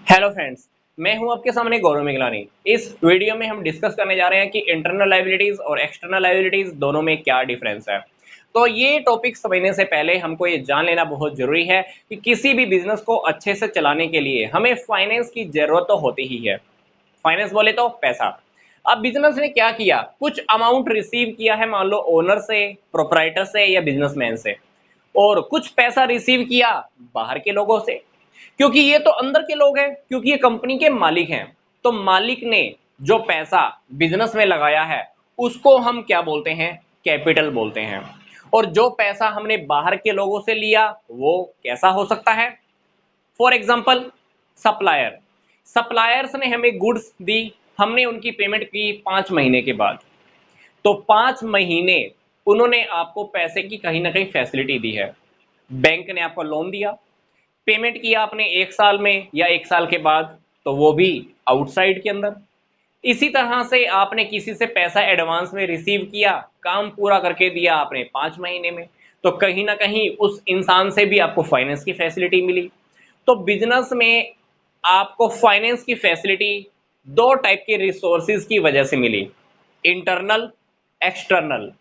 Hello friends, मैं हूं आपके सामने गौरव मिगलानी। इस वीडियो में हम डिस्कस करने जा रहे हैं कि इंटरनल लायबिलिटीज और एक्सटर्नल लायबिलिटीज दोनों में क्या डिफरेंस है। तो ये टॉपिक समझने से पहले हमको ये जान लेना बहुत जरूरी है कि किसी भी बिजनेस को अच्छे से चलाने के लिए हमें फाइनेंस की जरूरत तो होती ही है। फाइनेंस बोले तो पैसा। अब बिजनेस ने क्या किया, कुछ अमाउंट रिसीव किया है, मान लो ओनर से, प्रोपराइटर से या बिजनेसमैन से, और कुछ पैसा रिसीव किया बाहर के लोगों से, क्योंकि ये तो अंदर के लोग हैं, क्योंकि ये कंपनी के मालिक हैं। तो मालिक ने जो पैसा बिजनेस में लगाया है उसको हम क्या बोलते हैं, कैपिटल बोलते हैं। और जो पैसा हमने बाहर के लोगों से लिया वो कैसा हो सकता है। For example, supplier. सप्लायर्स ने हमें गुड्स दी, हमने उनकी पेमेंट की 5 महीने के बाद। तो 5 महीने उन्होंने आपको पैसे की कहीं ना कहीं फैसिलिटी दी है। बैंक ने आपको लोन दिया, पेमेंट किया आपने 1 साल में या 1 साल के बाद, तो वो भी आउटसाइड के अंदर। इसी तरह से आपने किसी से पैसा एडवांस में रिसीव किया, काम पूरा करके दिया आपने 5 महीने में, तो कहीं ना कहीं उस इंसान से भी आपको फाइनेंस की फैसिलिटी मिली। तो बिजनेस में आपको फाइनेंस की फैसिलिटी दो टाइप के रिसोर्सेज की वजह से मिली, इंटरनल, एक्सटर्नल।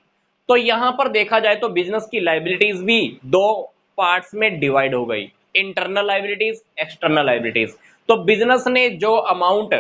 तो यहां पर देखा जाए तो बिजनेस की लाइबिलिटीज भी दो पार्ट्स में डिवाइड हो गई, इंटरनल लाइबिलिटीज, एक्सटर्नल लाइबिलिटीज। तो बिजनेस ने जो अमाउंट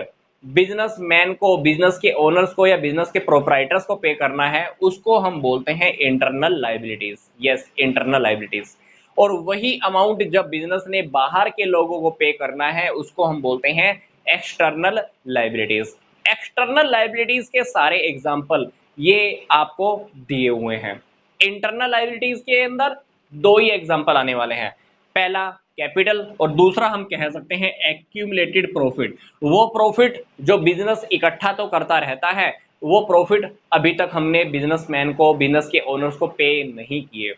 बिजनेसमैन को, बिजनेस के ओनर्स को या बिजनेस के प्रोपराइटर्स को पे करना है उसको हम बोलते हैं internal liabilities. Yes, internal liabilities. और वही अमाउंट जब बिजनेस ने बाहर के लोगों को पे करना है उसको हम बोलते हैं एक्सटर्नल लाइबिलिटीज। एक्सटर्नल लाइबिलिटीज के सारे एग्जांपल ये आपको दिए हुए हैं। इंटरनल लाइबिलिटीज के अंदर दो ही एग्जांपल आने वाले हैं, पहला कैपिटल और दूसरा हम कह सकते हैं एक्यूमुलेटेड प्रॉफिट। वो प्रॉफिट जो बिजनेस इकट्ठा तो करता रहता है, वो प्रॉफिट अभी तक हमने बिजनेसमैन को, बिजनेस के ओनर्स को पे नहीं किए।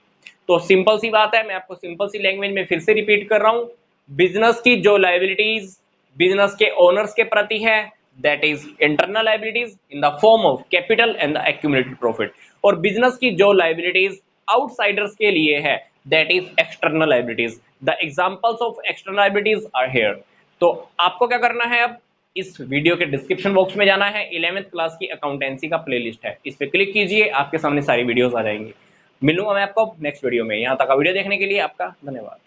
तो सिंपल सी बात है, मैं आपको सिंपल सी लैंग्वेज में फिर से रिपीट कर रहा हूं। बिजनेस की जो लायबिलिटीज बिजनेस के ओनर्स के प्रति है, that is internal liabilities in the form of capital and the accumulated profit. और बिजनेस की जो लायबिलिटीज आउटसाइडर्स के लिए है, that is external liabilities. The examples of external liabilities are here. तो आपको क्या करना है, अब इस वीडियो के डिस्क्रिप्शन बॉक्स में जाना है, 11th क्लास की अकाउंटेंसी का प्लेलिस्ट है, इस पे क्लिक कीजिए, आपके सामने सारी वीडियोस आ जाएंगी। मिलूंगा मैं आपको नेक्स्ट वीडियो में। यहां तक का वीडियो देखने के लिए आपका धन्यवाद।